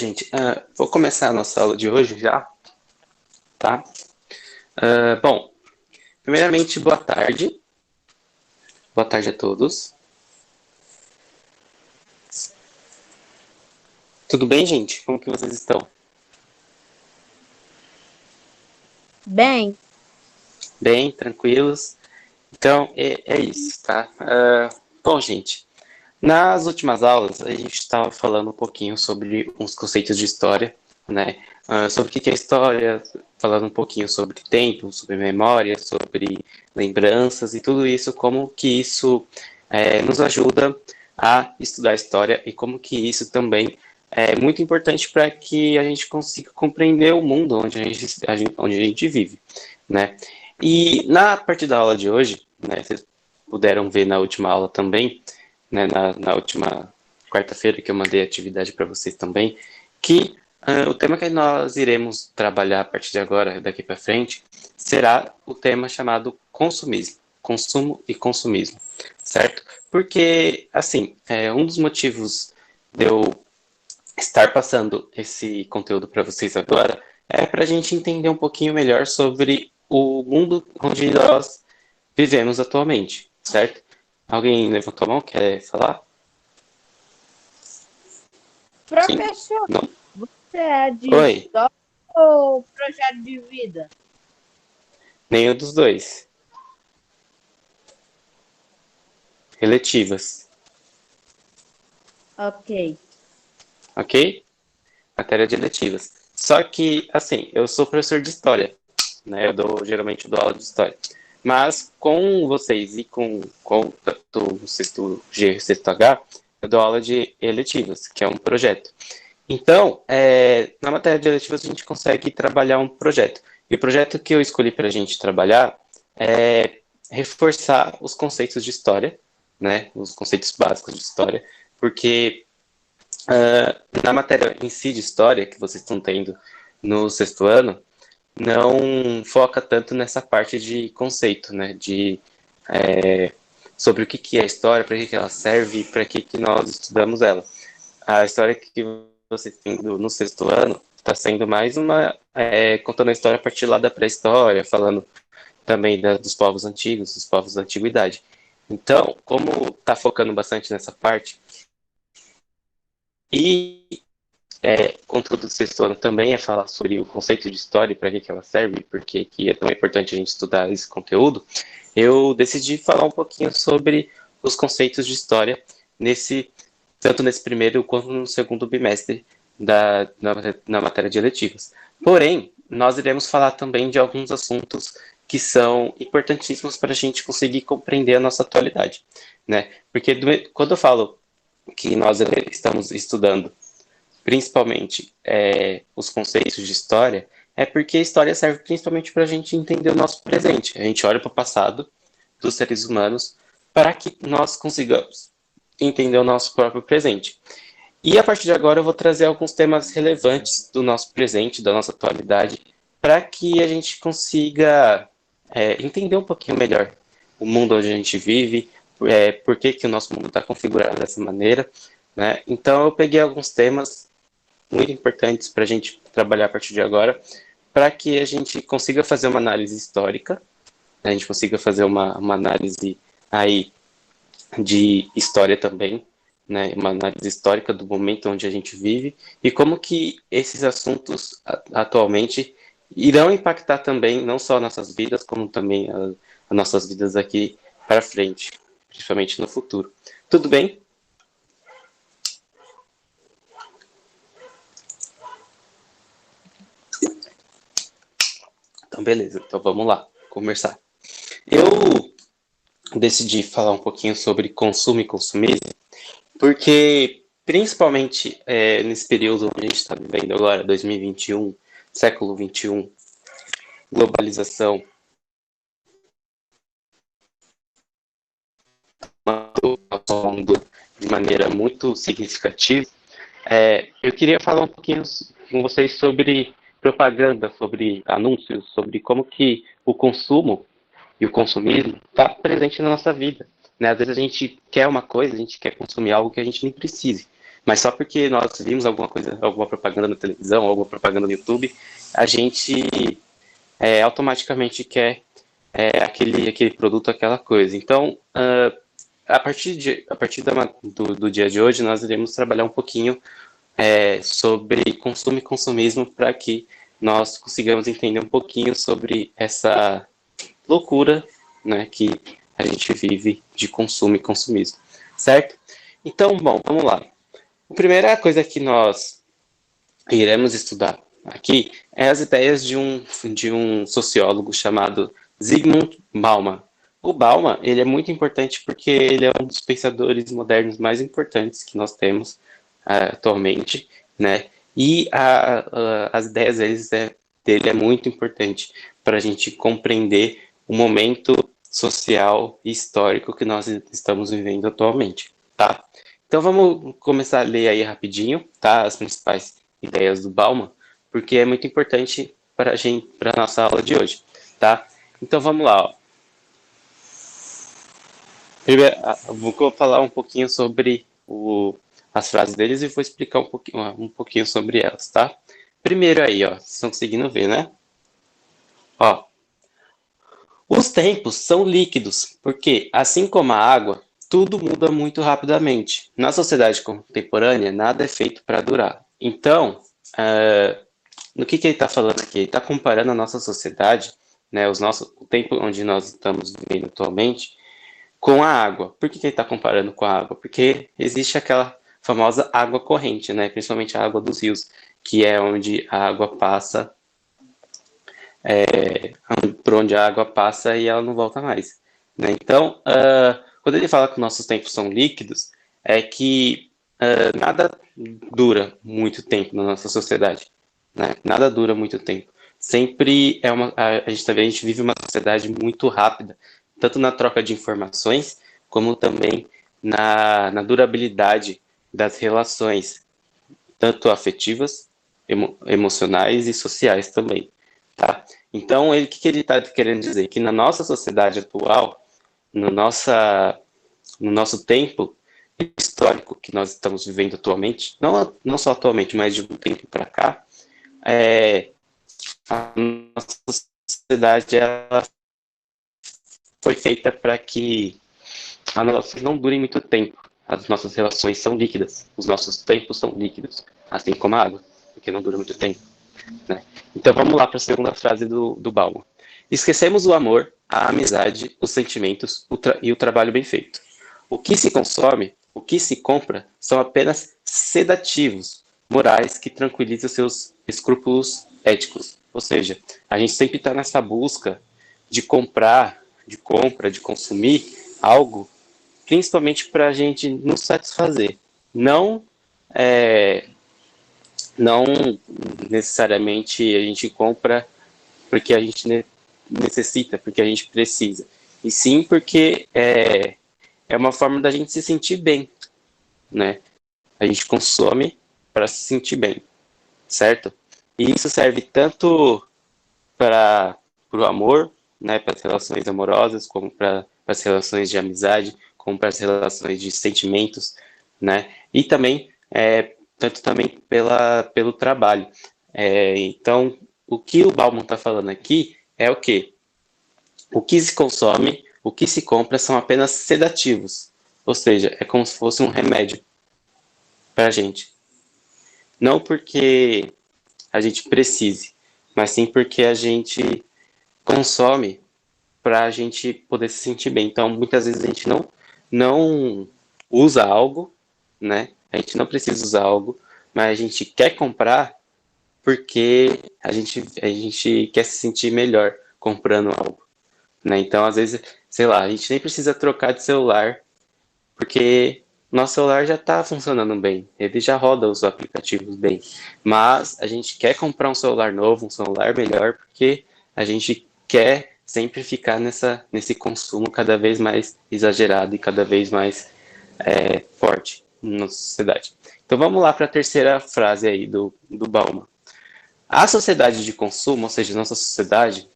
Gente, vou começar a nossa aula de hoje já, tá? Bom, primeiramente, boa tarde. Boa tarde a todos. Tudo bem, gente? Como que vocês estão? Bem, Bem, tranquilos? Então, é isso, tá? Bom, gente, nas últimas aulas, a gente estava falando um pouquinho sobre uns conceitos de história, né? Sobre o que é história, falando um pouquinho sobre tempo, sobre memória, sobre lembranças e tudo isso, como que isso nos ajuda a estudar história e como que isso também é muito importante para que a gente consiga compreender o mundo onde a gente vive, né? E na parte da aula de hoje, né, vocês puderam ver na última aula também, né, na última quarta-feira que eu mandei a atividade para vocês também, que o tema que nós iremos trabalhar a partir de agora, daqui para frente, será o tema chamado consumismo, consumo e consumismo, certo? Porque, assim, um dos motivos de eu estar passando esse conteúdo para vocês agora é para a gente entender um pouquinho melhor sobre o mundo onde nós vivemos atualmente, certo? Alguém levantou a mão, quer falar? Sim? professor, Não? você é de Oi? história ou projeto de vida? Nenhum dos dois. Eletivas, Ok. ok? Matéria de eletivas. Só que, assim, eu sou professor de história, né? Geralmente dou aula de história. Mas com vocês e com tanto o sexto G e o sexto H, eu dou aula de eletivas, que é um projeto. Então, na matéria de eletivas, a gente consegue trabalhar um projeto. E o projeto que eu escolhi para a gente trabalhar é reforçar os conceitos de história, né? Os conceitos básicos de história, porque na matéria em si de história que vocês estão tendo no sexto ano, não foca tanto nessa parte de conceito, né? Sobre o que é a história, para que ela serve e para que nós estudamos ela. A história que você tem no sexto ano está sendo mais contando a história a partir lá da pré-história, falando também dos povos antigos, dos povos da antiguidade. Então, como está focando bastante nessa parte, e conteúdo do sexto ano também é falar sobre o conceito de história, para que ela serve, porque que é tão importante a gente estudar esse conteúdo, eu decidi falar um pouquinho sobre os conceitos de história tanto nesse primeiro quanto no segundo bimestre na matéria de eletivas. Porém, nós iremos falar também de alguns assuntos que são importantíssimos para a gente conseguir compreender a nossa atualidade, né? Porque quando eu falo que nós estamos estudando principalmente os conceitos de história, é porque a história serve principalmente para a gente entender o nosso presente. A gente olha para o passado dos seres humanos para que nós consigamos entender o nosso próprio presente. E a partir de agora eu vou trazer alguns temas relevantes do nosso presente, da nossa atualidade, para que a gente consiga entender um pouquinho melhor o mundo onde a gente vive, por que o nosso mundo está configurado dessa maneira. Né? Então eu peguei alguns temas muito importantes para a gente trabalhar a partir de agora, para que a gente consiga fazer uma análise histórica, né? A gente consiga fazer uma análise aí de história também, né? Uma análise histórica do momento onde a gente vive e como que esses assuntos atualmente irão impactar também não só nossas vidas, como também as nossas vidas aqui para frente, principalmente no futuro. Tudo bem? Então, beleza. Então, vamos lá, conversar. Eu decidi falar um pouquinho sobre consumo e consumismo, porque principalmente nesse período onde a gente está vivendo agora, 2021, século 21, globalização, mundo de maneira muito significativa, eu queria falar um pouquinho com vocês sobre propaganda, sobre anúncios, sobre como que o consumo e o consumismo está presente na nossa vida. Né? Às vezes a gente quer uma coisa, a gente quer consumir algo que a gente nem precise, mas só porque nós vimos alguma coisa, alguma propaganda na televisão, alguma propaganda no YouTube, a gente automaticamente quer aquele produto, aquela coisa. Então, a partir do dia de hoje, nós iremos trabalhar um pouquinho sobre consumo e consumismo para que nós consigamos entender um pouquinho sobre essa loucura, né, que a gente vive de consumo e consumismo, certo? Então, bom, vamos lá. A primeira coisa que nós iremos estudar aqui é as ideias de um sociólogo chamado Zygmunt Bauman. O Bauman, ele é muito importante porque ele é um dos pensadores modernos mais importantes que nós temos atualmente, né? E as ideias dele é muito importante para a gente compreender o momento social e histórico que nós estamos vivendo atualmente, tá? Então vamos começar a ler aí rapidinho, tá? As principais ideias do Bauman, porque é muito importante para a nossa aula de hoje, tá? Então vamos lá, ó. Primeiro, vou falar um pouquinho sobre as frases deles e vou explicar um pouquinho sobre elas, tá? Primeiro aí, ó, vocês estão conseguindo ver, né? Ó, os tempos são líquidos, porque, assim como a água, tudo muda muito rapidamente. Na sociedade contemporânea, nada é feito para durar. Então, no que ele está falando aqui? Ele está comparando a nossa sociedade, né, o tempo onde nós estamos vivendo atualmente, com a água. Por que ele está comparando com a água? Porque existe aquela famosa água corrente, né, principalmente a água dos rios, que é onde a água passa por onde a água passa e ela não volta mais. Né? Então, quando ele fala que nossos tempos são líquidos, é que nada dura muito tempo na nossa sociedade. Né? Nada dura muito tempo. Sempre a gente vive uma sociedade muito rápida, tanto na troca de informações, como também na durabilidade das relações, tanto afetivas, emocionais e sociais também. Tá? Então, o que ele está querendo dizer? Que na nossa sociedade atual, no nosso tempo histórico que nós estamos vivendo atualmente, não só atualmente, mas de um tempo para cá, a nossa sociedade ela foi feita para que as relações não durem muito tempo. As nossas relações são líquidas, os nossos tempos são líquidos, assim como a água, porque não dura muito tempo. Né? Então vamos lá para a segunda frase do Bauman. Esquecemos o amor, a amizade, os sentimentos e o trabalho bem feito. O que se consome, o que se compra, são apenas sedativos morais que tranquilizam seus escrúpulos éticos. Ou seja, a gente sempre está nessa busca de comprar, de consumir algo, principalmente para a gente nos satisfazer. Não não necessariamente a gente compra porque a gente necessita, porque a gente precisa. E sim porque é uma forma da gente se sentir bem, né? A gente consome para se sentir bem, certo? E isso serve tanto para o amor, né, para as relações amorosas, como para as relações de amizade, como para as relações de sentimentos, né? E também tanto também pelo trabalho. Então, o que o Bauman está falando aqui é o quê? O que se consome, o que se compra são apenas sedativos, ou seja, é como se fosse um remédio para a gente. Não porque a gente precise, mas sim porque a gente consome para a gente poder se sentir bem. Então, muitas vezes a gente não usa algo, né? A gente não precisa usar algo, mas a gente quer comprar porque a gente quer se sentir melhor comprando algo, né? Então, às vezes, sei lá, a gente nem precisa trocar de celular porque nosso celular já está funcionando bem, ele já roda os aplicativos bem, mas a gente quer comprar um celular novo, um celular melhor, porque a gente quer sempre ficar nesse consumo cada vez mais exagerado e cada vez mais forte na sociedade. Então vamos lá para a terceira frase aí do Bauman. A sociedade de consumo, ou seja, nossa sociedade,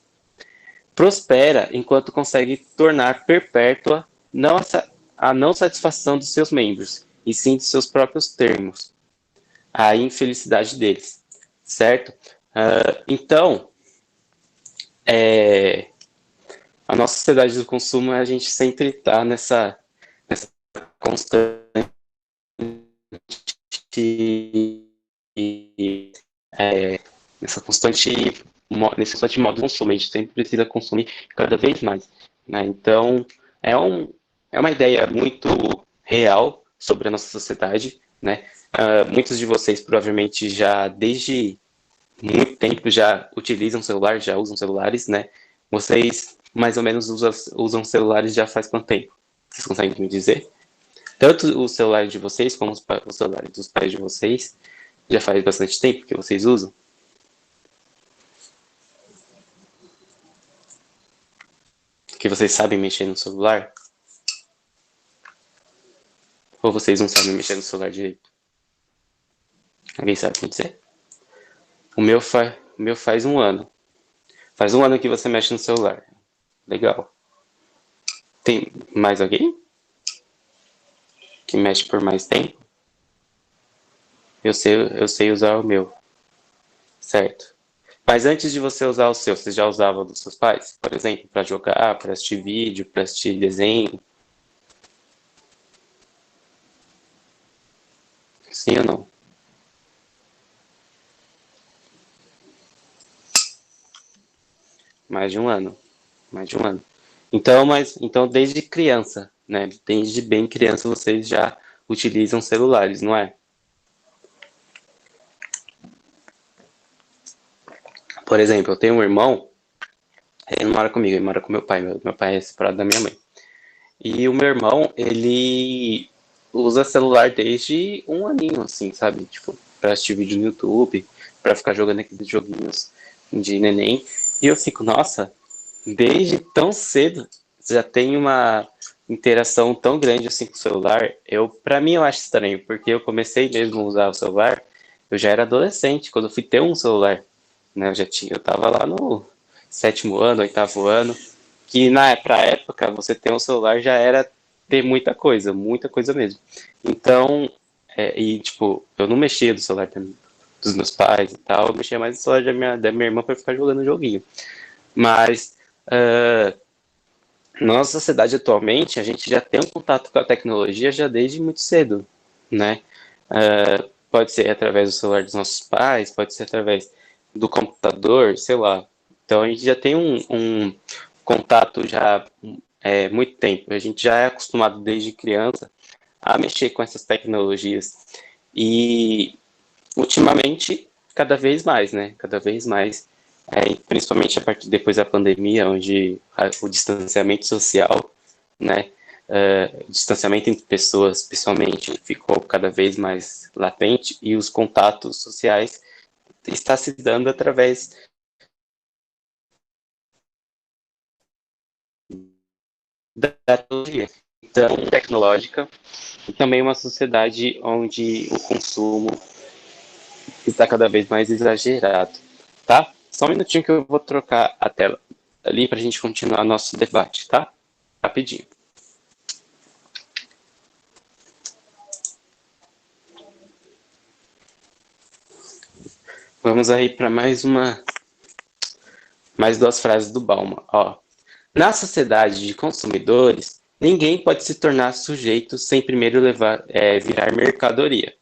prospera enquanto consegue tornar perpétua a não satisfação dos seus membros e sim de seus próprios termos, a infelicidade deles, certo? Então, a nossa sociedade do consumo, a gente sempre está nessa constante, nessa constante, nesse constante modo de consumo. A gente sempre precisa consumir cada vez mais, né? Então, é, um, é uma ideia muito real sobre a nossa sociedade, né? Muitos de vocês provavelmente já, desde muito tempo, já utilizam celular, já usam celulares, né? Vocês mais ou menos usam celulares já faz quanto tempo? Vocês conseguem me dizer? Tanto o celular de vocês como os celulares dos pais de vocês já faz bastante tempo que vocês usam? Que vocês sabem mexer no celular? Ou vocês não sabem mexer no celular direito? Alguém sabe me dizer? O meu faz um ano. Faz um ano que você mexe no celular. Legal. Tem mais alguém que mexe por mais tempo? Eu sei usar o meu, certo? Mas antes de você usar o seu, você já usava o dos seus pais? Por exemplo, para jogar, para assistir vídeo, para assistir desenho? Sim ou não? Mais de um ano. Mais de um ano. Então desde criança, né? Desde bem criança vocês já utilizam celulares, não é? Por exemplo, eu tenho um irmão, ele não mora comigo, ele mora com meu pai. Meu pai é separado da minha mãe. E o meu irmão, ele usa celular desde um aninho, assim, sabe? Tipo, pra assistir vídeo no YouTube, pra ficar jogando aqueles joguinhos de neném. E eu fico, nossa, desde tão cedo já tem uma interação tão grande assim com o celular. Pra mim, eu acho estranho, porque eu comecei mesmo a usar o celular, eu já era adolescente, quando eu fui ter um celular, né? Eu tava lá no sétimo ano, oitavo ano, que pra época você ter um celular já era ter muita coisa mesmo. Então, e tipo, eu não mexia no celular dos meus pais e tal, eu mexia mais no celular da minha irmã para ficar jogando joguinho. Mas na nossa sociedade atualmente, a gente já tem um contato com a tecnologia já desde muito cedo, né? Pode ser através do celular dos nossos pais, pode ser através do computador, sei lá. Então a gente já tem um contato já muito tempo. A gente já é acostumado desde criança a mexer com essas tecnologias. E ultimamente, cada vez mais, né? Cada vez mais, principalmente a partir depois da pandemia, onde o distanciamento social, né? O distanciamento entre pessoas, pessoalmente, ficou cada vez mais latente e os contatos sociais está se dando através da tecnologia. Então, tecnológica e também uma sociedade onde o consumo está cada vez mais exagerado, tá? Só um minutinho que eu vou trocar a tela ali para a gente continuar nosso debate, tá? Rapidinho. Vamos aí para mais duas frases do Bauman. Ó, na sociedade de consumidores, ninguém pode se tornar sujeito sem primeiro virar mercadoria.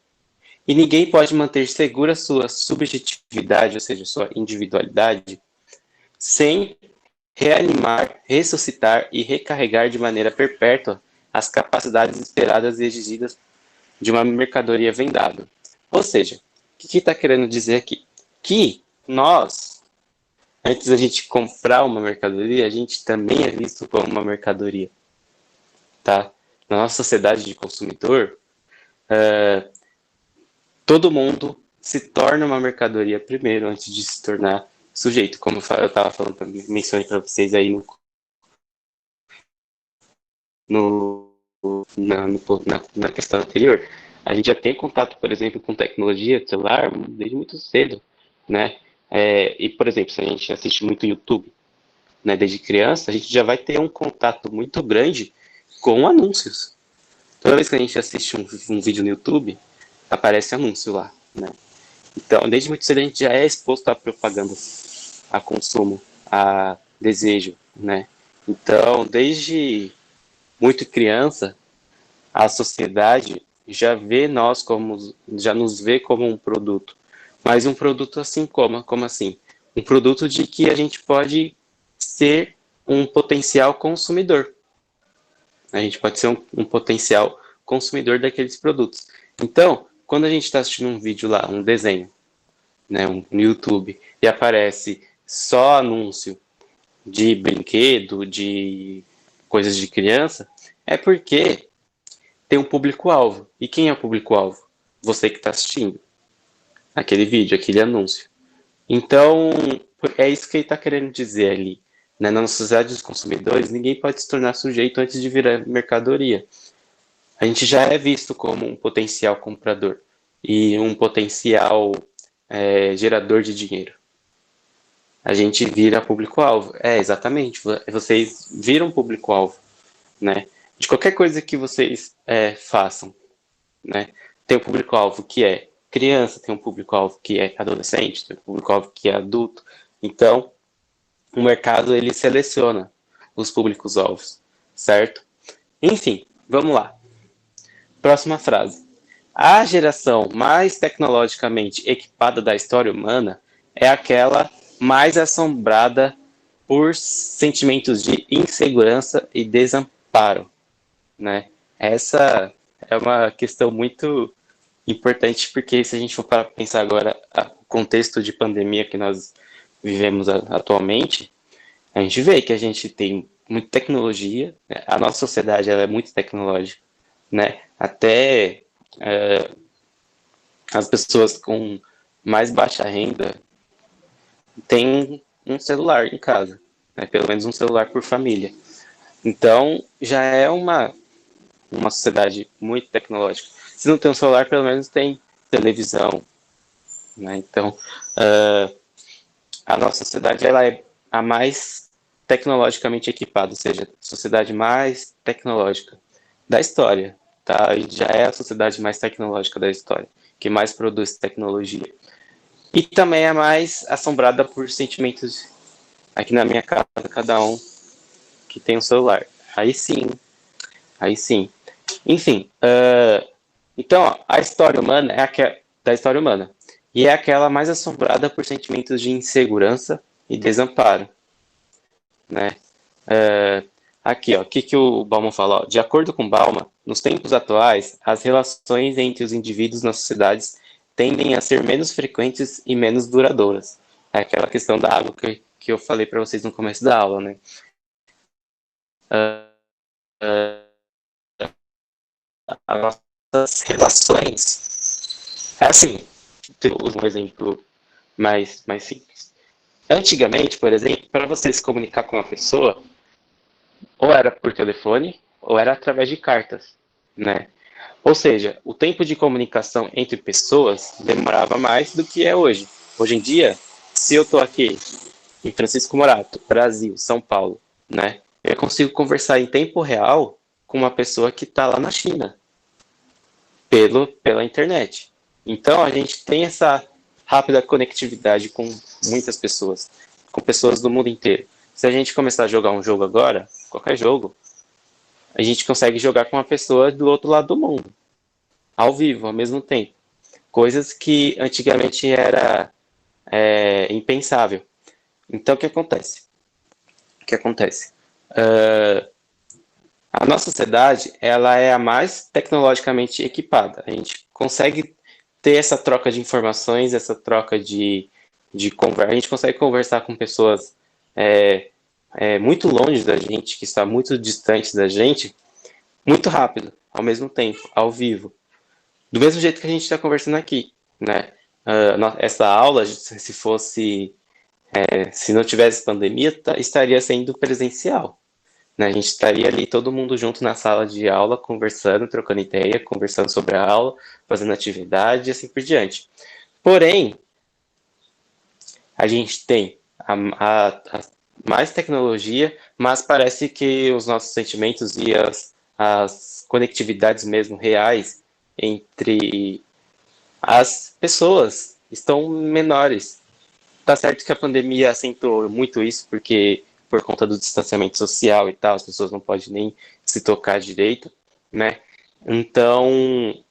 E ninguém pode manter segura sua subjetividade, ou seja, sua individualidade, sem reanimar, ressuscitar e recarregar de maneira perpétua as capacidades esperadas e exigidas de uma mercadoria vendada. Ou seja, o que está querendo dizer aqui? Que nós, antes da gente comprar uma mercadoria, a gente também é visto como uma mercadoria, tá? Na nossa sociedade de consumidor, todo mundo se torna uma mercadoria primeiro, antes de se tornar sujeito, como eu estava falando, mencionei para vocês aí no, na questão anterior. A gente já tem contato, por exemplo, com tecnologia de celular desde muito cedo, né? E, por exemplo, se a gente assiste muito YouTube, né, desde criança, a gente já vai ter um contato muito grande com anúncios, Toda vez que a gente assiste um vídeo no YouTube, aparece anúncio lá, né? Então, desde muito cedo a gente já é exposto a propaganda, a consumo, a desejo, né? Então, desde muito criança, a sociedade já nos vê como um produto. Mas um produto assim como assim? Um produto de que a gente pode ser um potencial consumidor. A gente pode ser um potencial consumidor daqueles produtos. Então, quando a gente está assistindo um vídeo lá, um desenho, né, no YouTube, e aparece só anúncio de brinquedo, de coisas de criança, é porque tem um público-alvo. E quem é o público-alvo? Você que está assistindo aquele vídeo, aquele anúncio. Então, é isso que ele está querendo dizer ali. Né? Na sociedade dos consumidores, ninguém pode se tornar sujeito antes de virar mercadoria. A gente já é visto como um potencial comprador e um potencial gerador de dinheiro. A gente vira público-alvo. É, exatamente. Vocês viram público-alvo, né? De qualquer coisa que vocês façam, né? Tem um público-alvo que é criança, tem um público-alvo que é adolescente, tem um público-alvo que é adulto. Então, o mercado, ele seleciona os públicos-alvos, certo? Enfim, vamos lá. Próxima frase. A geração mais tecnologicamente equipada da história humana é aquela mais assombrada por sentimentos de insegurança e desamparo, né? Essa é uma questão muito importante porque se a gente for para pensar agora o contexto de pandemia que nós vivemos atualmente, a gente vê que a gente tem muita tecnologia, né? A nossa sociedade ela é muito tecnológica, né? Até as pessoas com mais baixa renda têm um celular em casa, né? Pelo menos um celular por família. Então, já é uma sociedade muito tecnológica. Se não tem um celular, pelo menos tem televisão, né? Então, a nossa sociedade ela é a mais tecnologicamente equipada, ou seja, a sociedade mais tecnológica da história, tá? E já é a sociedade mais tecnológica da história, que mais produz tecnologia. E também é mais assombrada por sentimentos aqui na minha casa, cada um que tem um celular. Aí sim, aí sim. Enfim, então ó, a história humana é a da história humana e é aquela mais assombrada por sentimentos de insegurança e desamparo, né? Aqui, ó, o que o Bauman fala? Ó, de acordo com Bauman, nos tempos atuais, as relações entre os indivíduos nas sociedades tendem a ser menos frequentes e menos duradouras. É aquela questão da água que eu falei para vocês no começo da aula, né? As nossas relações. É assim, eu uso um exemplo mais simples. Antigamente, por exemplo, para você se comunicar com uma pessoa, ou era por telefone, ou era através de cartas, né? Ou seja, o tempo de comunicação entre pessoas demorava mais do que é hoje. Hoje em dia, se eu estou aqui em Francisco Morato, Brasil, São Paulo, né? Eu consigo conversar em tempo real com uma pessoa que está lá na China, pela internet. Então, a gente tem essa rápida conectividade com muitas pessoas, com pessoas do mundo inteiro. Se a gente começar a jogar um jogo agora, qualquer jogo, a gente consegue jogar com uma pessoa do outro lado do mundo, ao vivo, ao mesmo tempo. Coisas que antigamente era impensável. Então, o que acontece? O que acontece? A nossa sociedade ela é a mais tecnologicamente equipada. A gente consegue ter essa troca de informações, essa troca de conversa. A gente consegue conversar com pessoas muito longe da gente, que está muito distante da gente, muito rápido, ao mesmo tempo, ao vivo. Do mesmo jeito que a gente está conversando aqui, né? Essa aula, se fosse, se não tivesse pandemia, estaria sendo presencial, né? A gente estaria ali todo mundo junto na sala de aula, conversando, trocando ideia, conversando sobre a aula, fazendo atividade e assim por diante. Porém, a gente tem a mais tecnologia, mas parece que os nossos sentimentos e as conectividades mesmo reais entre as pessoas estão menores. Tá certo que a pandemia acentuou muito isso, porque por conta do distanciamento social e tal, as pessoas não podem nem se tocar direito, né? Então,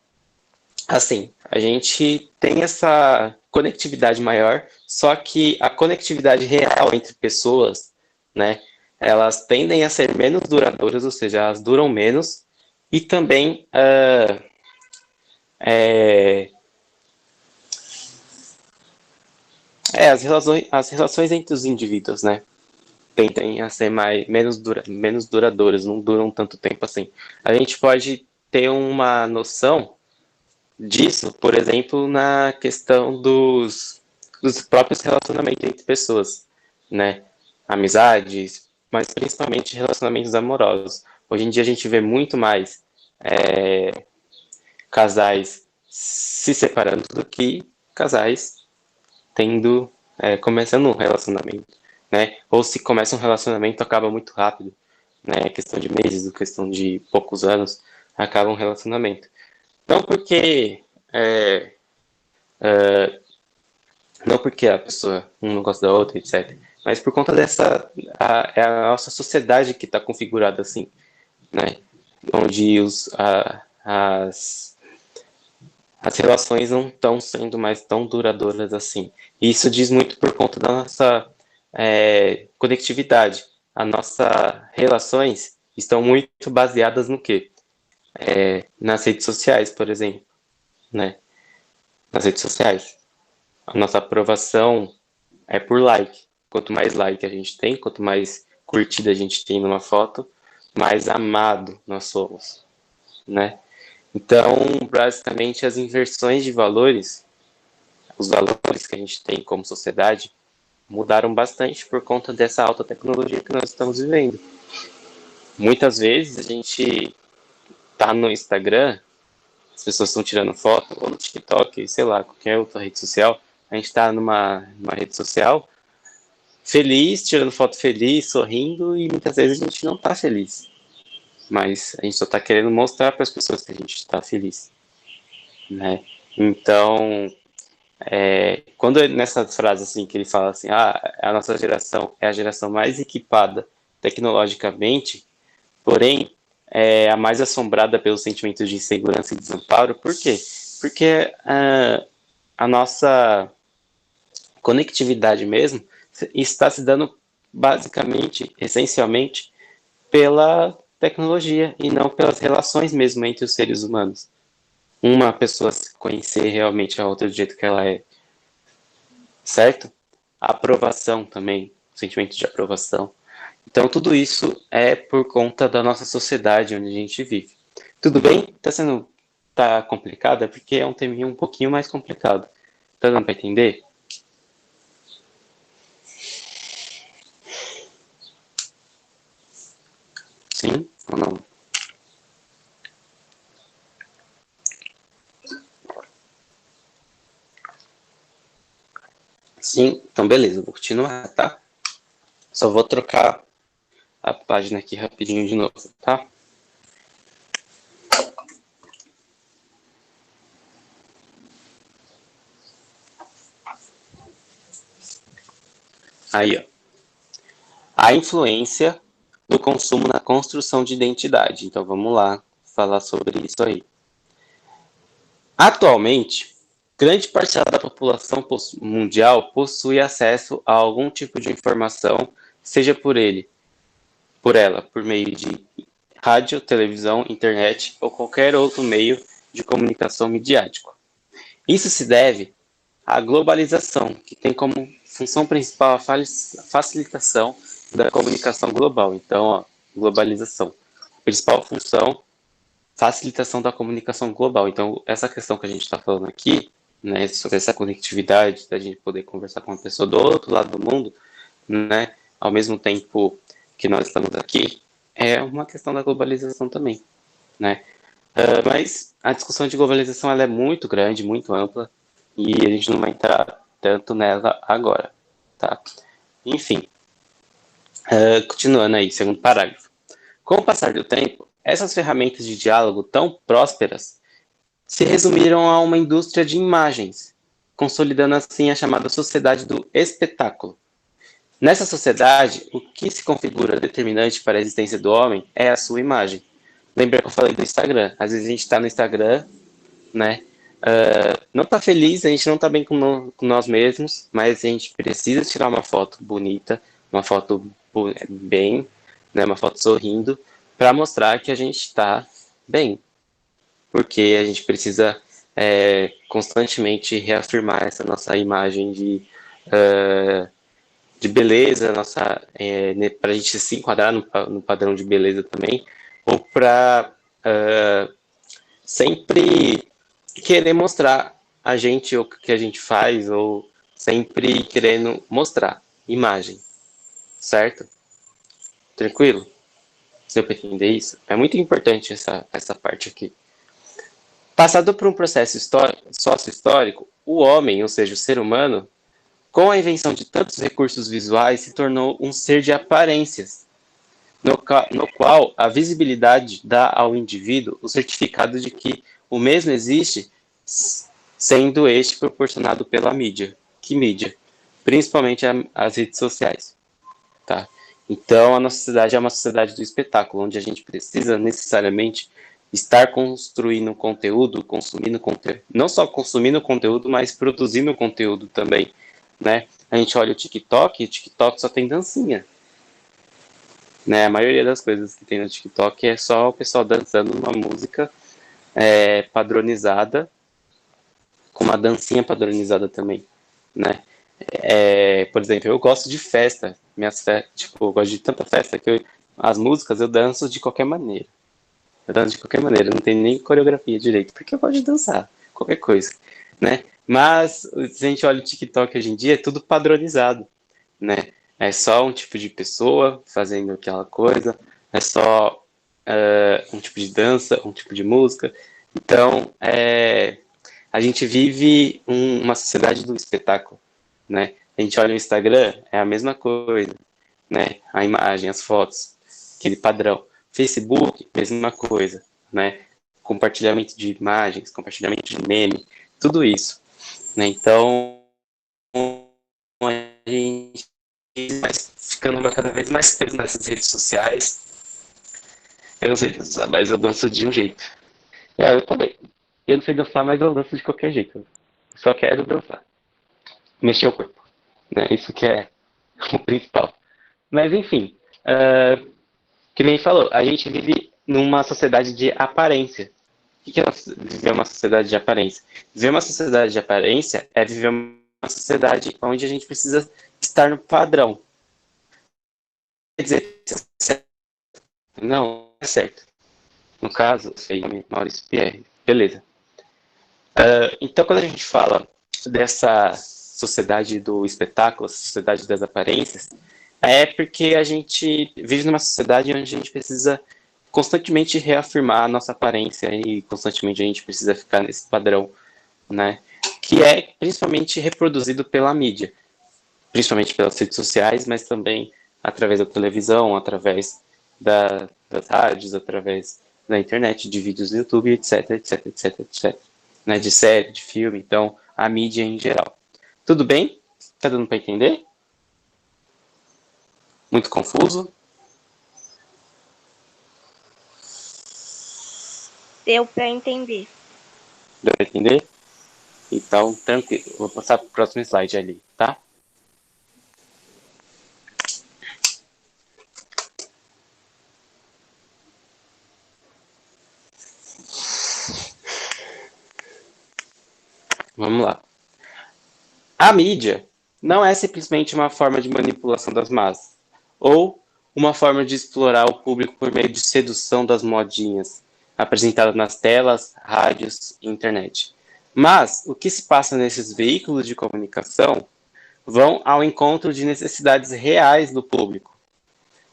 assim, a gente tem essa conectividade maior, só que a conectividade real entre pessoas, né, elas tendem a ser menos duradouras, ou seja, elas duram menos, e também é, as relações entre os indivíduos, né, tendem a ser menos duradouras, não duram tanto tempo assim. A gente pode ter uma noção disso, por exemplo, na questão dos próprios relacionamentos entre pessoas, né? Amizades, mas principalmente relacionamentos amorosos. Hoje em dia a gente vê muito mais casais se separando do que casais começando um relacionamento, né? Ou se começa um relacionamento, acaba muito rápido, né? Questão de meses, questão de poucos anos, acaba um relacionamento. Não porque é, não porque a pessoa um não gosta da outra, etc. Mas por conta é a nossa sociedade que está configurada assim, né? Onde as relações não estão sendo mais tão duradouras assim. E isso diz muito por conta da nossa conectividade. As nossas relações estão muito baseadas no quê? Nas redes sociais, por exemplo, né? Nas redes sociais. A nossa aprovação é por like. Quanto mais like a gente tem, quanto mais curtida a gente tem numa foto, mais amado nós somos, né? Então, basicamente, as inversões de valores, os valores que a gente tem como sociedade, mudaram bastante por conta dessa alta tecnologia que nós estamos vivendo. Muitas vezes a gente tá no Instagram, as pessoas estão tirando foto, ou no TikTok, sei lá, qualquer outra rede social, a gente está numa rede social feliz, tirando foto feliz, sorrindo, e muitas vezes a gente não tá feliz. Mas a gente só tá querendo mostrar para as pessoas que a gente está feliz, né? Então, quando nessa frase assim que ele fala assim, a nossa geração é a geração mais equipada tecnologicamente, porém é a mais assombrada pelos sentimentos de insegurança e desamparo. Por quê? Porque a nossa conectividade mesmo está se dando basicamente, essencialmente, pela tecnologia e não pelas relações mesmo entre os seres humanos. Uma pessoa se conhecer realmente a outra do jeito que ela é, certo? A aprovação também, o sentimento de aprovação. Então, tudo isso é por conta da nossa sociedade onde a gente vive. Tudo bem? Tá complicado? É porque é um teminho um pouquinho mais complicado. Tá dando para entender? Sim ou não? Sim, então beleza, vou continuar, tá? Só vou trocar a página aqui rapidinho de novo, tá? Aí, ó. A influência do consumo na construção de identidade. Então vamos lá falar sobre isso aí. Atualmente, grande parcela da população mundial possui acesso a algum tipo de informação, seja por ela, por meio de rádio, televisão, internet ou qualquer outro meio de comunicação midiático. Isso se deve à globalização, que tem como função principal a facilitação da comunicação global. Então, ó, globalização. Principal função, facilitação da comunicação global. Então, essa questão que a gente está falando aqui, né, sobre essa conectividade, da gente poder conversar com uma pessoa do outro lado do mundo, né, ao mesmo tempo que nós estamos aqui, é uma questão da globalização também, né? Mas a discussão de globalização ela é muito grande, muito ampla, e a gente não vai entrar tanto nela agora, tá? Enfim, continuando aí, segundo parágrafo. Com o passar do tempo, essas ferramentas de diálogo tão prósperas se resumiram a uma indústria de imagens, consolidando assim a chamada sociedade do espetáculo. Nessa sociedade, o que se configura determinante para a existência do homem é a sua imagem. Lembra que eu falei do Instagram? Às vezes a gente está no Instagram, né? Não está feliz, a gente não está bem com nós mesmos, mas a gente precisa tirar uma foto bonita, uma foto bem, né? Uma foto sorrindo, para mostrar que a gente está bem, porque a gente precisa constantemente reafirmar essa nossa imagem de beleza, nossa, para a gente se enquadrar no padrão de beleza também, ou para sempre querer mostrar a gente o que a gente faz, ou sempre querendo mostrar imagem, certo? Tranquilo? Deu para entender isso? É muito importante essa parte aqui. Passado por um processo sócio-histórico, o homem, ou seja, o ser humano, com a invenção de tantos recursos visuais, se tornou um ser de aparências, no qual a visibilidade dá ao indivíduo o certificado de que o mesmo existe, sendo este proporcionado pela mídia. Que mídia? Principalmente as redes sociais. Tá? Então, a nossa sociedade é uma sociedade do espetáculo, onde a gente precisa necessariamente estar construindo conteúdo, consumindo conteúdo, não só consumindo conteúdo, mas produzindo conteúdo também, né? A gente olha o TikTok só tem dancinha, né? A maioria das coisas que tem no TikTok é só o pessoal dançando uma música padronizada, com uma dancinha padronizada também, né? Por exemplo, eu gosto de festa, tipo, eu gosto de tanta festa que as músicas eu danço de qualquer maneira. Eu danço de qualquer maneira, não tem nem coreografia direito, porque eu gosto de dançar, qualquer coisa, né? Mas se a gente olha o TikTok hoje em dia, é tudo padronizado, né? É só um tipo de pessoa fazendo aquela coisa, é só um tipo de dança, um tipo de música. Então, a gente vive uma sociedade do espetáculo, né? A gente olha o Instagram, é a mesma coisa, né? A imagem, as fotos, aquele padrão. Facebook, mesma coisa, né? Compartilhamento de imagens, compartilhamento de meme, tudo isso, né? Então, a gente vai ficando cada vez mais preso nessas redes sociais. Eu não sei dançar, mas eu danço de um jeito. Eu também. Eu não sei dançar, mas eu danço de qualquer jeito. Eu só quero dançar. Mexer o corpo, né? Isso que é o principal. Mas, enfim, que nem falou, a gente vive numa sociedade de aparência. O que é viver uma sociedade de aparência? Viver uma sociedade de aparência é viver uma sociedade onde a gente precisa estar no padrão. Quer dizer, não é certo. No caso, sei, Maurício Pierre. Beleza. Então, quando a gente fala dessa sociedade do espetáculo, sociedade das aparências, é porque a gente vive numa sociedade onde a gente precisa constantemente reafirmar a nossa aparência e constantemente a gente precisa ficar nesse padrão, né? Que é principalmente reproduzido pela mídia, principalmente pelas redes sociais, mas também através da televisão, através das rádios, através da internet, de vídeos no YouTube, etc, etc, etc, etc. Né? De série, de filme, então a mídia em geral. Tudo bem? Tá dando para entender? Muito confuso? Deu para entender. Deu para entender? Então, tranquilo. Vou passar para o próximo slide ali, tá? Vamos lá. A mídia não é simplesmente uma forma de manipulação das massas, ou uma forma de explorar o público por meio de sedução das modinhas, apresentadas nas telas, rádios e internet. Mas o que se passa nesses veículos de comunicação vão ao encontro de necessidades reais do público.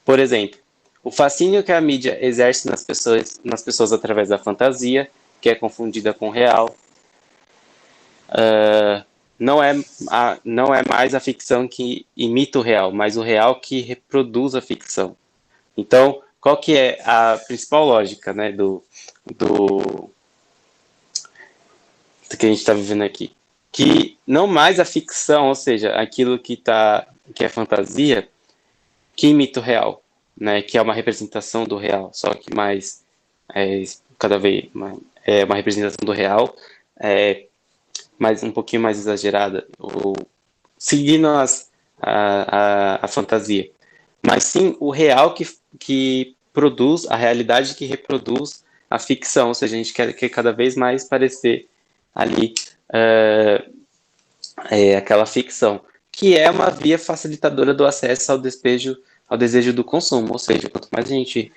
Por exemplo, o fascínio que a mídia exerce nas pessoas através da fantasia, que é confundida com real, não é mais a ficção que imita o real, mas o real que reproduz a ficção. Então, qual que é a principal lógica, né, do que a gente está vivendo aqui? Que não mais a ficção, ou seja, aquilo que é fantasia, que imita o real, né, que é uma representação do real, só que mais, é, cada vez mais, é uma representação do real, é, mais, um pouquinho mais exagerada, ou seguindo a fantasia, mas sim o real que produz, a realidade que reproduz a ficção, ou seja, a gente quer cada vez mais parecer ali aquela ficção, que é uma via facilitadora do acesso ao despejo, ao desejo do consumo, ou seja, quanto mais a gente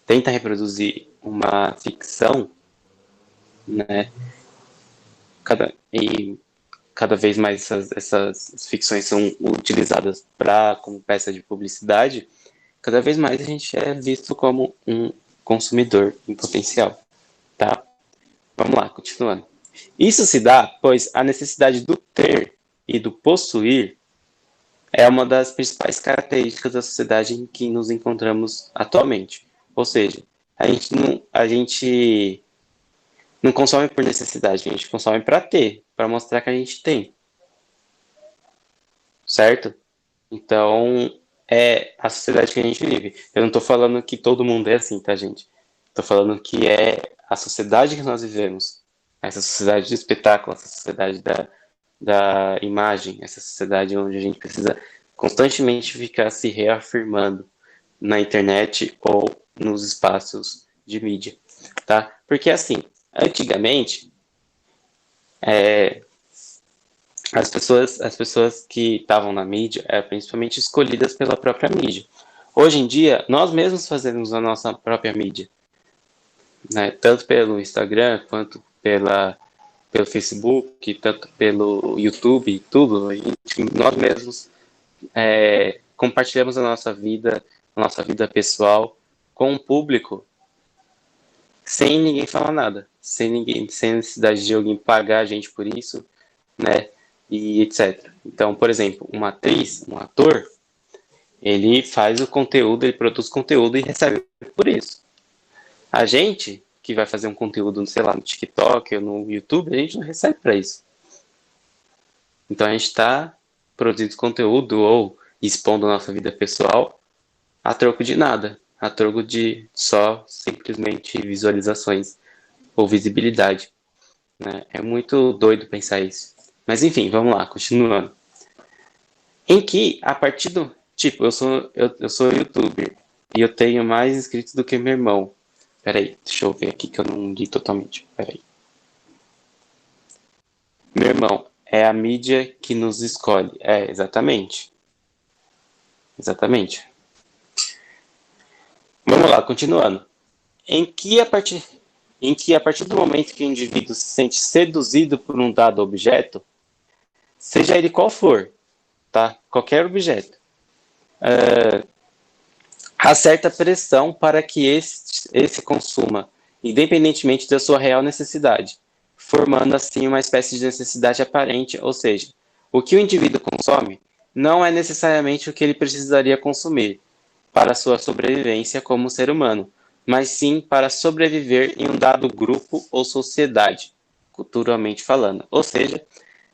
tenta reproduzir uma ficção, né, e cada vez mais essas ficções são utilizadas como peça de publicidade, cada vez mais a gente é visto como um consumidor em potencial, tá? Vamos lá, continuando. Isso se dá, pois a necessidade do ter e do possuir é uma das principais características da sociedade em que nos encontramos atualmente. Ou seja, a gente não consome por necessidade, a gente consome para ter, para mostrar que a gente tem. Certo? Então, é a sociedade que a gente vive. Eu não estou falando que todo mundo é assim, tá, gente? Estou falando que é a sociedade que nós vivemos. Essa sociedade do espetáculo, essa sociedade da imagem, essa sociedade onde a gente precisa constantemente ficar se reafirmando na internet ou nos espaços de mídia, tá? Porque assim, antigamente, as pessoas que estavam na mídia eram principalmente escolhidas pela própria mídia. Hoje em dia, nós mesmos fazemos a nossa própria mídia, né? Tanto pelo Instagram, quanto pelo Facebook, tanto pelo YouTube, tudo. Nós mesmos compartilhamos a nossa vida pessoal com o público, sem ninguém falar nada, sem necessidade de alguém pagar a gente por isso, né? E etc. Então, por exemplo, uma atriz, um ator, ele faz o conteúdo, ele produz conteúdo e recebe por isso. A gente que vai fazer um conteúdo, sei lá, no TikTok ou no YouTube, a gente não recebe para isso. Então a gente está produzindo conteúdo ou expondo a nossa vida pessoal a troco de nada, a troco de só simplesmente visualizações ou visibilidade, né? É muito doido pensar isso. Mas enfim, vamos lá, continuando. Em que, a partir do. Tipo, eu sou youtuber e eu tenho mais inscritos do que meu irmão. Peraí, deixa eu ver aqui que eu não li totalmente. Peraí. Meu irmão, é a mídia que nos escolhe. É, exatamente. Exatamente. Vamos lá, continuando. Em que a partir, em que a partir do momento que o indivíduo se sente seduzido por um dado objeto, seja ele qual for, tá? Qualquer objeto, há certa pressão para que esse consuma, independentemente da sua real necessidade, formando assim uma espécie de necessidade aparente, ou seja, o que o indivíduo consome não é necessariamente o que ele precisaria consumir para sua sobrevivência como ser humano, mas sim para sobreviver em um dado grupo ou sociedade, culturalmente falando. Ou seja,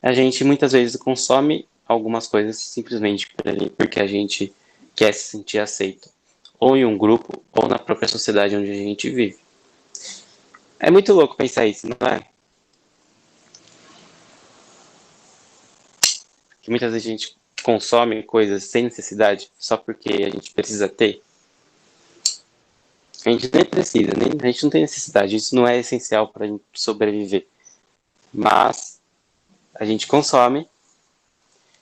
a gente muitas vezes consome algumas coisas simplesmente porque a gente quer se sentir aceito, ou em um grupo, ou na própria sociedade onde a gente vive. É muito louco pensar isso, não é? Que muitas vezes a gente consome coisas sem necessidade, só porque a gente precisa ter. A gente nem precisa, a gente não tem necessidade, isso não é essencial para a gente sobreviver. Mas a gente consome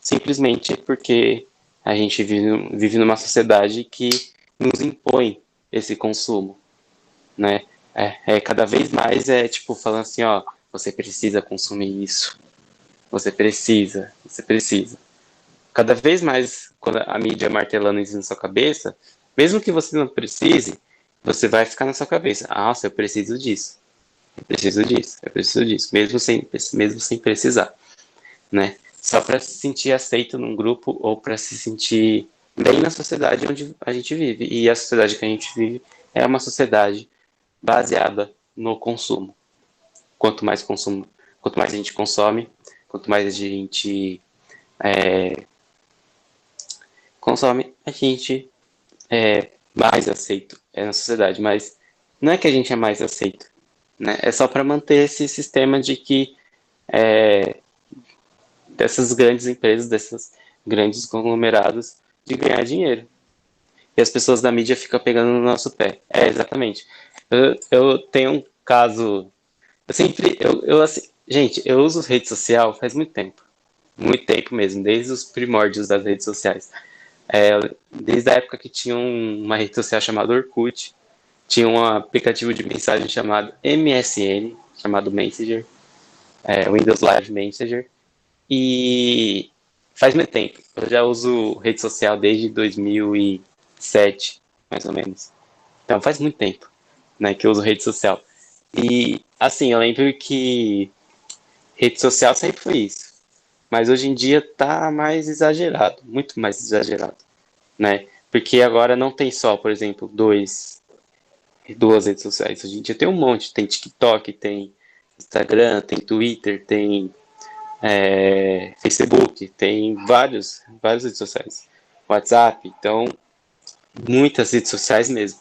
simplesmente porque a gente vive numa sociedade que nos impõe esse consumo, né? Cada vez mais tipo falando assim, ó, você precisa consumir isso, você precisa. Cada vez mais, quando a mídia martelando isso na sua cabeça, mesmo que você não precise, você vai ficar na sua cabeça, nossa, eu preciso disso, eu preciso disso, eu preciso disso, mesmo sem precisar, né? Só para se sentir aceito num grupo ou para se sentir bem na sociedade onde a gente vive. E a sociedade que a gente vive é uma sociedade baseada no consumo. Quanto mais a gente consome, quanto mais a gente consome, a gente é mais aceito na sociedade. Mas não é que a gente é mais aceito, né? É só para manter esse sistema de que dessas grandes empresas, desses grandes conglomerados, de ganhar dinheiro. E as pessoas da mídia ficam pegando no nosso pé. É, exatamente. Eu tenho um caso. Eu sempre. Assim, gente, eu uso rede social faz muito tempo. Muito tempo mesmo, desde os primórdios das redes sociais. Desde a época que tinha uma rede social chamada Orkut, tinha um aplicativo de mensagem chamado MSN, chamado Messenger, Windows Live Messenger, e faz muito tempo. Eu já uso rede social desde 2007, mais ou menos. Então faz muito tempo, né, que eu uso rede social. E assim, eu lembro que rede social sempre foi isso. Mas hoje em dia tá mais exagerado, muito mais exagerado, né? Porque agora não tem só, por exemplo, duas redes sociais. Hoje em dia tem um monte, tem TikTok, tem Instagram, tem Twitter, tem Facebook, tem várias redes sociais. WhatsApp, então muitas redes sociais mesmo.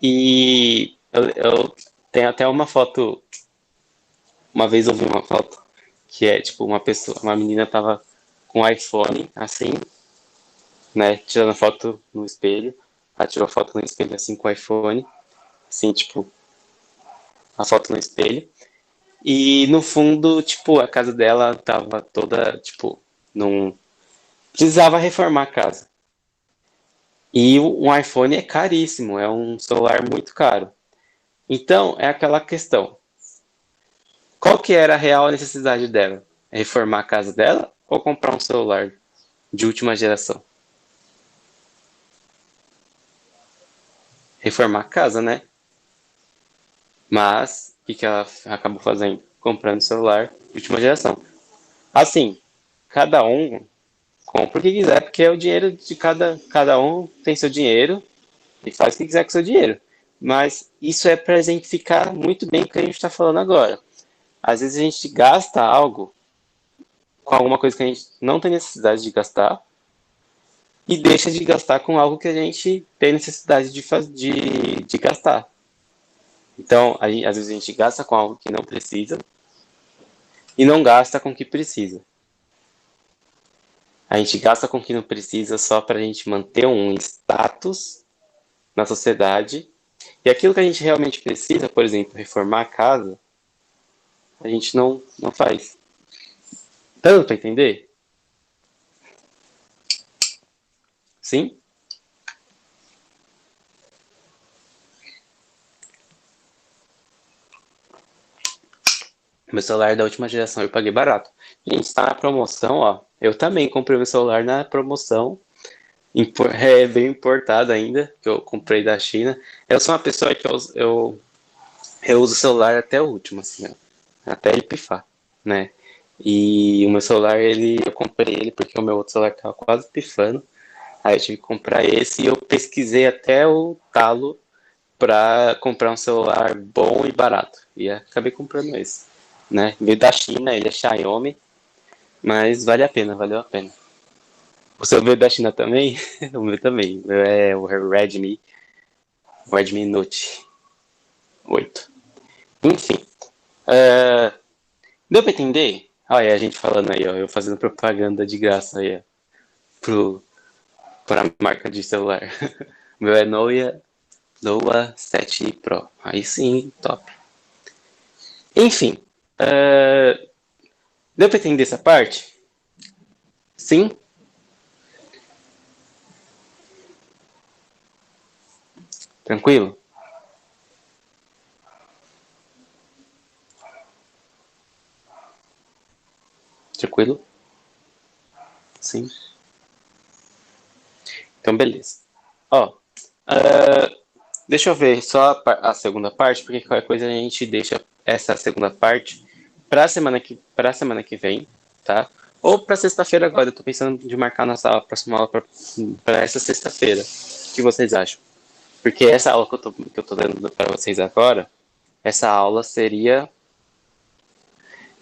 E eu tenho até uma foto, uma vez eu vi uma foto que é tipo uma menina tava com um iPhone assim, né, tirando foto no espelho. Ela tirou foto no espelho assim com o iPhone, assim, tipo, a foto no espelho. E no fundo, tipo, a casa dela tava toda, tipo, não precisava reformar a casa. E um iPhone é caríssimo, é um celular muito caro. Então, é aquela questão. Qual que era a real necessidade dela? É reformar a casa dela ou comprar um celular de última geração? Reformar a casa, né? Mas, o que que ela acabou fazendo? Comprando celular de última geração. Assim, cada um compra o que quiser, porque é o dinheiro de cada um tem seu dinheiro e faz o que quiser com seu dinheiro. Mas isso é para exemplificar muito bem o que a gente está falando agora. Às vezes a gente gasta algo com alguma coisa que a gente não tem necessidade de gastar e deixa de gastar com algo que a gente tem necessidade de gastar. Então, às vezes a gente gasta com algo que não precisa e não gasta com o que precisa. A gente gasta com o que não precisa só para a gente manter um status na sociedade. E aquilo que a gente realmente precisa, por exemplo, reformar a casa, a gente não faz. Tá dando para entender? Sim? Meu celular é da última geração eu paguei barato. Gente, está na promoção, ó. Eu também comprei meu celular na promoção. É bem importado ainda, que eu comprei da China. Eu sou uma pessoa que eu uso o celular até o último, assim, ó. Até ele pifar, né? E o meu celular, eu comprei ele porque o meu outro celular tava quase pifando. Aí eu tive que comprar esse e eu pesquisei até o talo para comprar um celular bom e barato. E acabei comprando esse, né? Veio da China, ele é Xiaomi, mas vale a pena, valeu a pena. O seu veio da China também? O meu também. O meu é o Redmi Note 8. Enfim, deu pra entender? Olha a gente falando aí, ó, eu fazendo propaganda de graça aí, ó, pra marca de celular. O meu é Noa 7 Pro. Aí sim, top. Enfim, deu pra entender essa parte? Sim? Tranquilo? Tranquilo? Sim. Então, beleza. Ó, deixa eu ver só a segunda parte, porque qualquer coisa a gente deixa essa segunda parte para semana que vem, tá? Ou para sexta-feira agora, eu tô pensando de marcar nossa próxima aula para essa sexta-feira. O que vocês acham? Porque essa aula que eu tô dando para vocês agora, essa aula seria.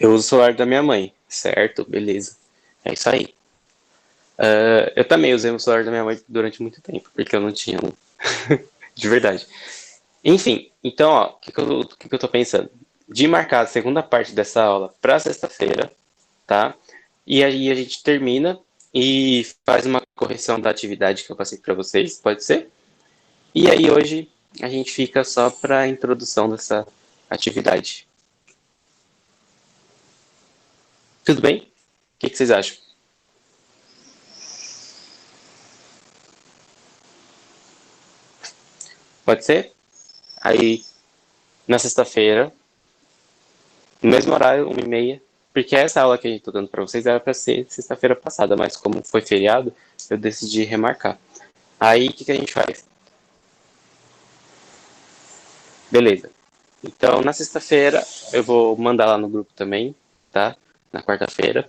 Eu uso o celular da minha mãe, certo? Beleza. É isso aí. Eu também usei o celular da minha mãe durante muito tempo, porque eu não tinha um. De verdade. Enfim, então, ó, o que que eu tô pensando? De marcar a segunda parte dessa aula para sexta-feira, tá? E aí a gente termina e faz uma correção da atividade que eu passei para vocês, pode ser? E aí hoje a gente fica só para a introdução dessa atividade. Tudo bem? O que que vocês acham? Pode ser? Aí na sexta-feira, no mesmo horário, 1h30, porque essa aula que a gente está dando para vocês era para ser sexta-feira passada, mas como foi feriado, eu decidi remarcar. Aí o que que a gente faz? Beleza. Então, na sexta-feira, eu vou mandar lá no grupo também, tá? Na quarta-feira.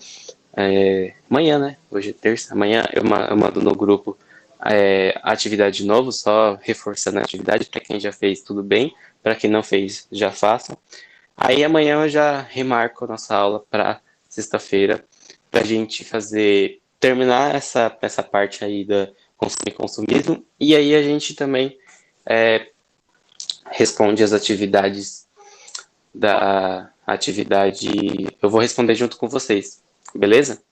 Amanhã, né? Hoje é terça. Amanhã eu mando no grupo a atividade de novo, só reforçando a atividade. Para quem já fez, tudo bem. Para quem não fez, já faça. Aí amanhã eu já remarco a nossa aula para sexta-feira, para a gente fazer, terminar essa parte aí da consumo e consumismo. E aí a gente também responde as atividades da atividade. Eu vou responder junto com vocês, beleza?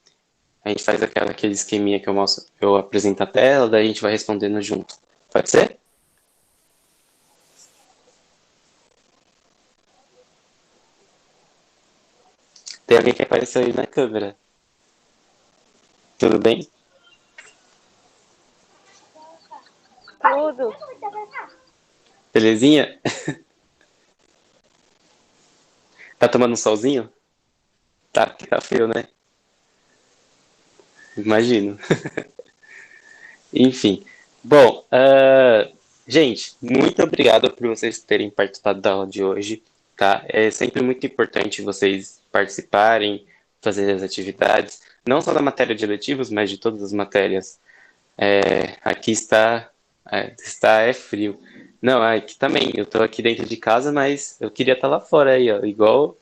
A gente faz aquele esqueminha que eu mostro, eu apresento a tela, daí a gente vai respondendo junto. Pode ser? Tem alguém que apareceu aí na câmera. Tudo bem? Tudo. Belezinha? Tá tomando um solzinho? Tá, porque tá frio, né? Imagino. Enfim. Bom, gente, muito obrigado por vocês terem participado da aula de hoje, tá? É sempre muito importante vocês participarem, fazer as atividades, não só da matéria de eletivos, mas de todas as matérias. Aqui está é frio. Não, aqui também. Eu tô aqui dentro de casa, mas eu queria estar lá fora aí, ó, igual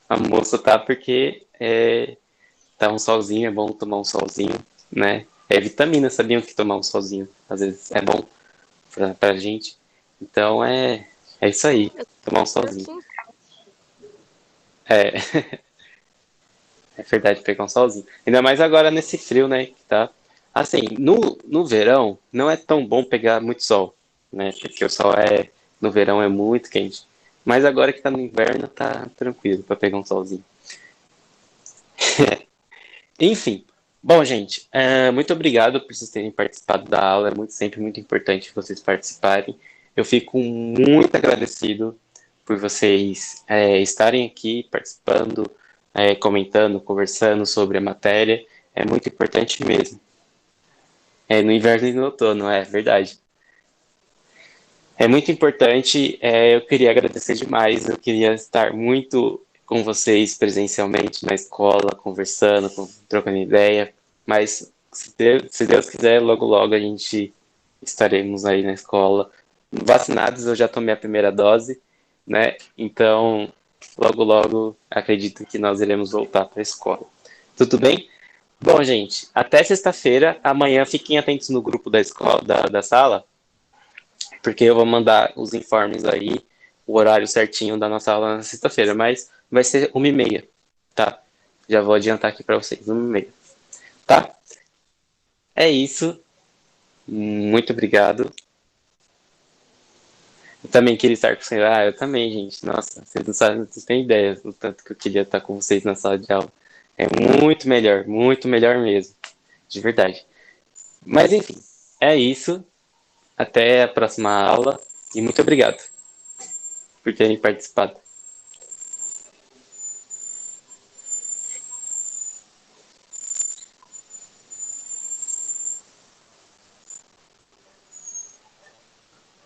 a moça tá, porque tá um solzinho, é bom tomar um solzinho, né? É vitamina, sabiam que tomar um solzinho às vezes é bom pra gente. Então é isso aí, tomar um solzinho. Assim, É, é verdade, pegar um solzinho. Ainda mais agora nesse frio, né? Que tá. Assim, no verão não é tão bom pegar muito sol, né? Porque o sol no verão é muito quente. Mas agora que tá no inverno, tá tranquilo pra pegar um solzinho. Enfim, bom, gente, muito obrigado por vocês terem participado da aula. Sempre muito importante vocês participarem. Eu fico muito agradecido por vocês estarem aqui participando, comentando, conversando sobre a matéria. É muito importante mesmo. No inverno e no outono, é verdade. É muito importante. Eu queria agradecer demais. Eu queria estar muito com vocês presencialmente na escola, conversando, trocando ideia. Mas se Deus quiser, logo logo a gente estaremos aí na escola. Vacinados, eu já tomei a primeira dose, né? Então, logo logo acredito que nós iremos voltar para a escola. Tudo bem? Bom, gente, até sexta-feira. Amanhã fiquem atentos no grupo da escola, da sala, porque eu vou mandar os informes aí, o horário certinho da nossa aula na sexta-feira, mas vai ser 1h30, tá? Já vou adiantar aqui para vocês, 1h30, tá? É isso, muito obrigado. Eu também queria estar com vocês. Eu também, gente. Nossa, vocês não sabem, vocês têm ideia do tanto que eu queria estar com vocês na sala de aula. É muito melhor mesmo, de verdade. Mas enfim, é isso. Até a próxima aula e muito obrigado por terem participado.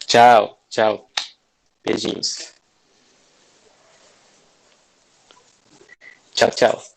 Tchau, tchau. Beijinhos. Tchau, tchau.